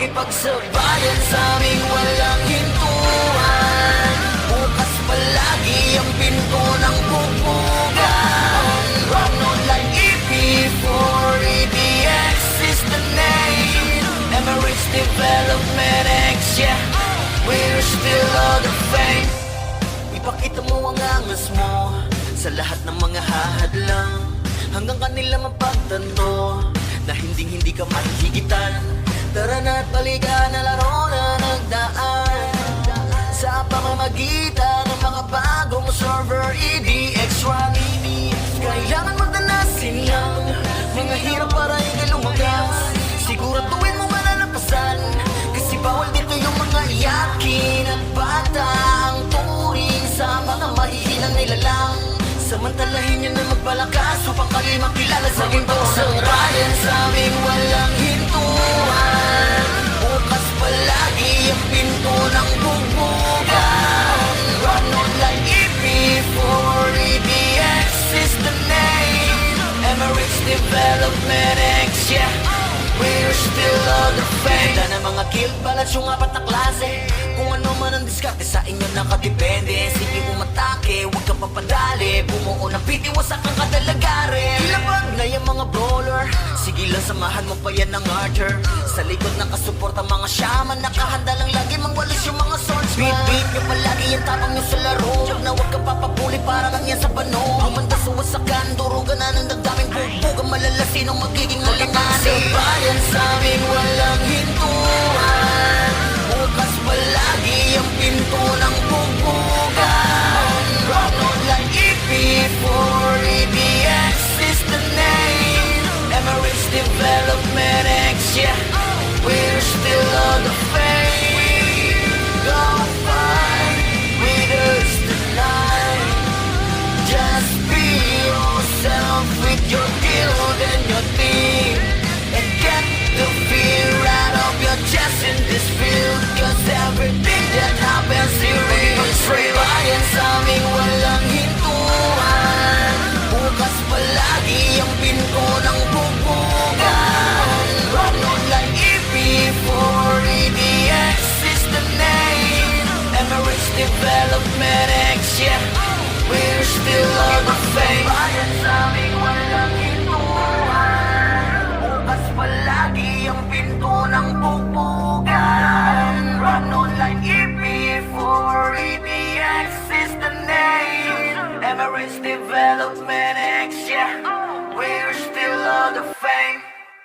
makipagsabayan sa aming walang hintuan. Bukas palagi ang pinto ng bubugan. Run on like EP4, EDX is the name. Emirates Development X, yeah, we're still all the fame. Ipakita mo ang angas mo sa lahat ng mga hahadlang, hanggang kanila mapagtanto na hindi ka mahihigitan. Tara na't balikan na laro na nagdaan sa pamamagitan ng mga bagong server EDX1. Kailangan magdanasin lang mga hirap para hindi lumagas. Siguraduhin mo malalampasan, kasi bawal dito yung mga iyakin at bata ang turing sa mga mahihinang nilalang. Samantalahin nyo na magpalakas upang kayo'y makilala sa aking pagsarayan sa aming walang hintuan. Bukas palagi ang pinto ng bubugan. Run on like EP4, EDX is the name. Emirates Development X, yeah, we're still all the fame. Ganda na mga kill balance yung apat na klase. Kung ano man ang diskarte sa inyo nakadepende. Sige umatake, huwag kang papadali. Bumuo ng pitiwasak ang kadalagarin. Ilabag na yung mga brawler, sige lang samahan mo pa yan ng Archer. Sa likod nakasuporta mga shaman, nakahanda lang lagi mangwalis yung mga swordsman. Beat nyo palagi yung tapang nyo sa laro, na huwag kang papapuli para lang yan sa bano. Humanda sa wasakan, durugan na ng dagdaming bubugan. Malalasin ang magiging malanganin. Sabayan sa aming walang hintuan. Bukas palagi ang pinto ng bubugan. Run on like EP4, EDX is the name. Emirates Development X, yeah, we're still on the fame. Go fight with us tonight. Just be yourself with your guild and your team, and get the fear out of your chest in this field. Cause everything that happens here is real. Bayan sa aming walang hintuan. Bukas palagi ang pinto ng bubugan. Run on like EP4, EDX is the name. Emirates Development X, yeah, we're still on the fame. Bayan sa aming walang hintuan. Bukas palagi ang pinto ng bubugan. Run on like EP4, EDX is the name. Emirates Development X, yeah, we're still on the fame.